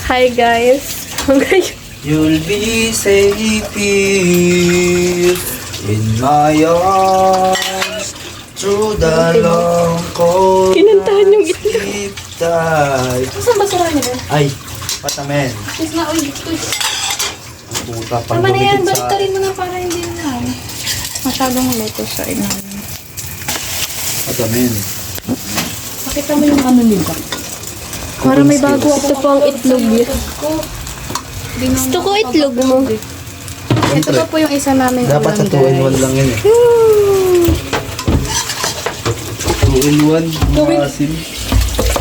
Hi guys. You'll be safe here in my arms through the long cold Kinantahan yung itlog. night. Saan basura niya? Ay, patamen. Is na oil dito. Puta, Tama na yan, pagdumikit balik ka rin mo na para hindi na. Masyadong luto sa inyo. Patamen. Pakita mo yung ano nila. Para may bago ako. Ito po ang itlog niya. Gusto ko itlog mo. Ito pa po yung isa namin Dapat sa ulam, 2-in-1 guys. lang yun eh. 2-in-1, maasim.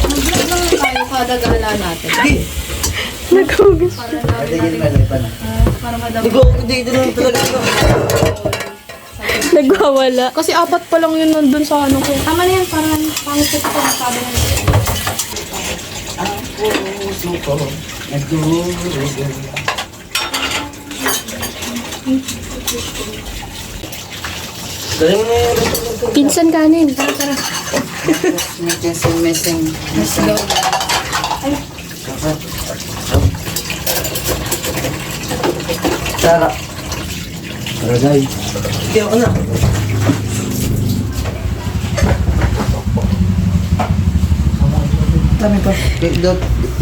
Mag-vlog lang tayo kada gala natin. Naghugas. Para madami. Hindi ko dito lang talaga ako. Nagwawala. Kasi 4 pa lang yun nandun sa ano ko. Tama na yan, parang pangit ko sabi na yun. Ang puso ko nagdurugo. Galing mo na yun. Pinsan kanin. Tara, tara. Missing. Tara. Tara guys. Hindi ako na. Dami pa. Di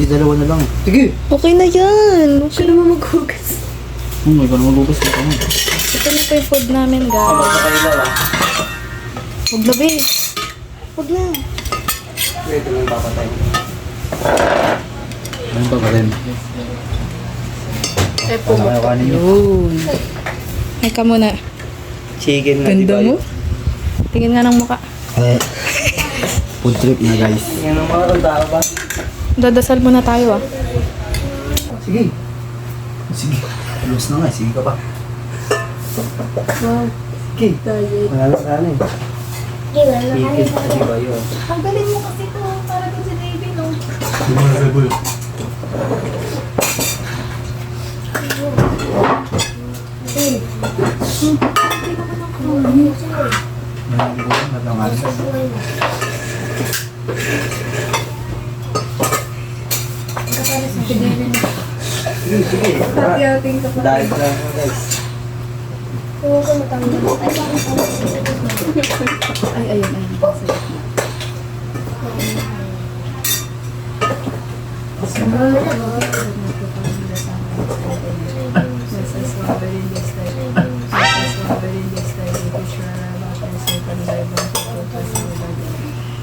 dalawa na lang. Sige. Okay na yan. Huwag ka naman maghugas. May ka na magugas ka naman. Ito na po yung food namin, guys. Huwag na, be. Huwag na. Ito lang papatay. Ano ba rin? Eh, po. Ano kayo kanin nyo? Yun. Ay ka muna. Chicken na Ganda diba mo. Tingin nga ng muka. Food trip na guys. Yan ang mga tanda ba? Dadasal muna tayo, ah. Sige. Sige. Close na nga. Sige ka pa. Wow. Okay. Wala na kanin. Chicken na diba yun? Ang galing mo kasi to. Para din si David, no? Hindi mo na sabulo. Yating ka pa. Dahil na guys. Ay, ayun, ayun.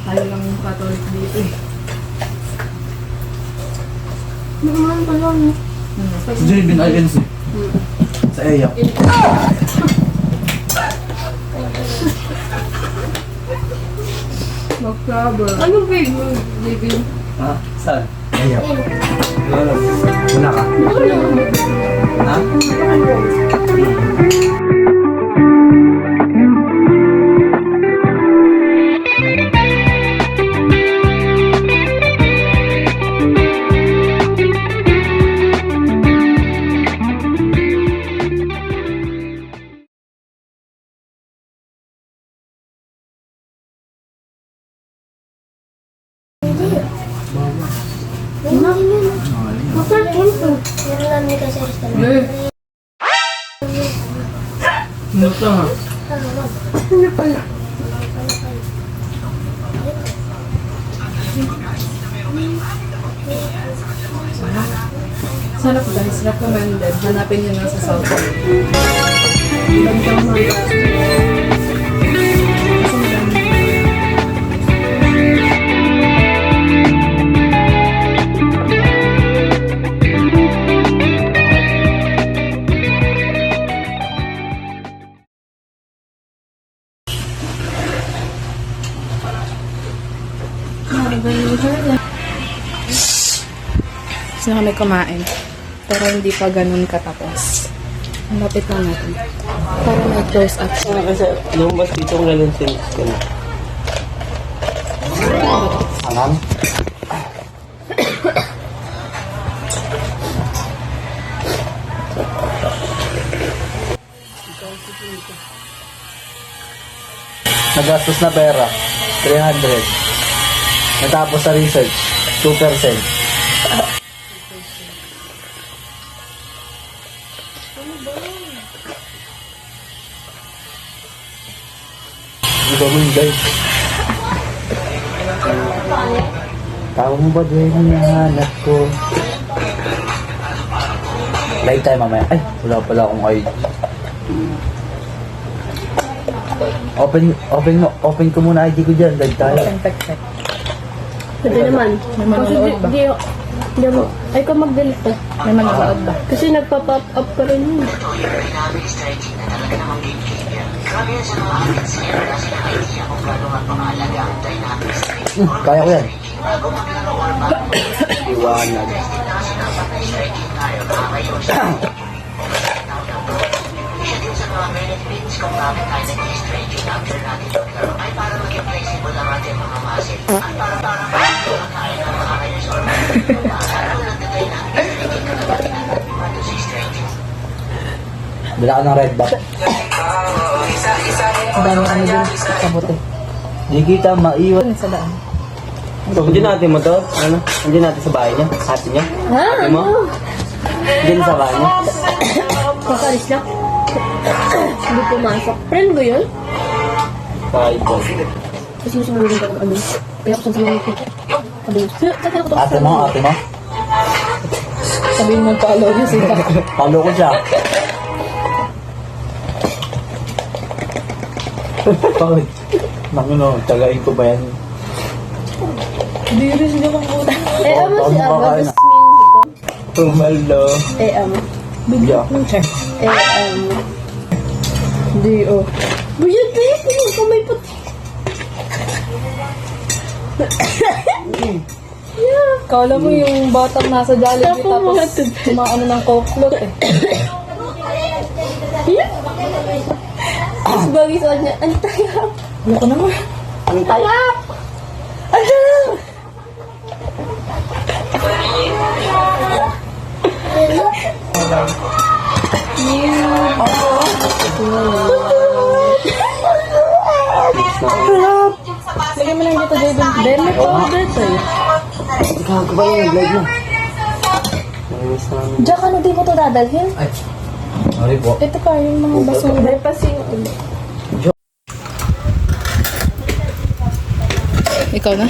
Tayo lang yung Catholic dito eh. Naman pa lang. Si Jay bin Ivens eh. Sa Eya. Mag-cover. Anong big mo, David? Ha? Saan? Eya. Wala. Wala ka? Ha? Ano to ha? Sarap guys, recommended. Hanapin nyo na sa South Korea. Gandang mga kasi madami. Gusto na kami kumain. Pero hindi pa ganun katapos. Malapit na natin. Para may close up siya. Kasi lumabas dito ang galon sense ka na. Angang? Nagastos na pera, 300. Natapos sa research, 2%. Iba mo yun, guys. Tao mo ba din ang nahanap ko? Live tayo mamaya. Ay, wala pala akong ID. Open ko muna ID ko dyan. Live tayo. Tek. Pwede naman. May manonood ba? Di mo. Ay ko mag-delete pa. May manonood ba? Kasi nagpa-pop up pa rin yun. Kaya ko yan. Iwanag. Bila ka ng red back. Ang daming ano din. Kabuti. Hindi kita maiwan. Sa daan. So, hindi natin mo to? Ano? Hindi natin sa bahay niya? Ate niya? Ha? Ate mo? Hindi sa bahay niya? Kakalis lang. Hindi pumasok. Friend ko yun? Bahay ko. Kasi gusto mo rin ka ano. Kaya ako sa ko. Sabi ko, sabi ko Ate mo. Sabihin mo follow niya sila. Palo ko siya. Bakit? Naku no, tagain ko ba yan? Hindi rin sila mabuti. Amo si Tama ka Aba. na. Gusto ko. Tumalo. Amo. Bigla. Amo. Hindi oh. Buyod na yun. Hindi ko may puti. Kala mo yung batang nasa Jollibee Tapos mga tapos kumaano ng coke float eh. Mas bagay sa kanya. Ang tayap. Ano ko naman? Ang tayap. Ano? Lagyan mo lang dito, Jaden. Then, may powder to eh. Gago ba yung nag-live na? Namiss namin. Diyan ka na di mo to dadalhin? Ay. Sorry po. Ito pa, yung mga basura. May pasing ulit. Ikaw na?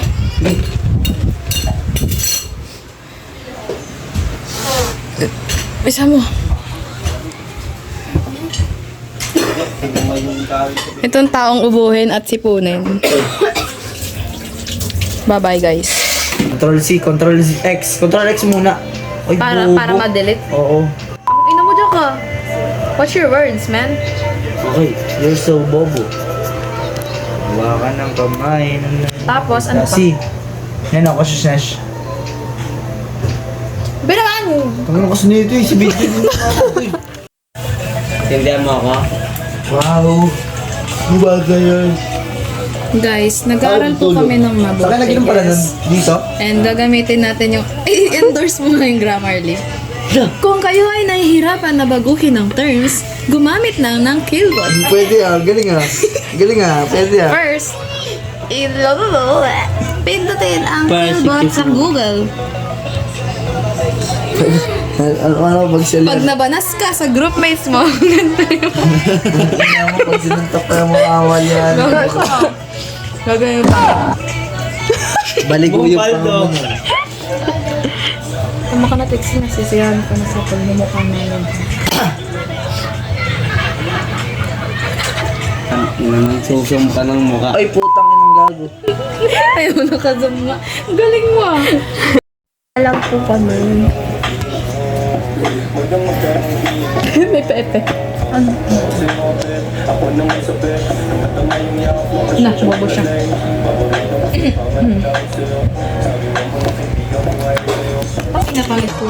Isa mo. Itong taong ubuhin at sipunin. Bye-bye guys. Control C, Control X. Control X muna. Ay, Para bobo. ma-delete. Oo. Ina mo dyan ka. What's your words, man? Okay, you're so bobo. Hawakan ng kamay. Tapos, ano pa? C. Yan ako si Snesh. Binaman! Tangin kasi nito eh, si Bitcoin. Tindihan mo ako? Wow. Di ba ganyan? Guys, nag-aaral po kami ng mabuti. Saka nag-inom pala nun guys. dito? And gagamitin natin yung... I-endorse mo na yung Grammarly. Kung kayo ay nahihirapan na baguhin ng terms, gumamit lang ng Killbot. Pwede ah, galing ah. Galing ah, pwede ah. First, pindutin ang First, Killbot sa Google. Ano magsalita? Pag nabanas ka sa groupmates mo, ganito yung... Ano mo, pag sinuntok ka mo awal yan. Gagawin pa. Baligo yung Bumbaldo. pang mo. Tama ka na text na, sisiyahan ka na sa pagmumukha namin. Susum ka ng mukha. Ay, putang inang gago. Ayaw na ka dyan nga. Galing mo ah. Alam po kami. May pepe. Ano? Na, bobo siya. Pinapalit ko.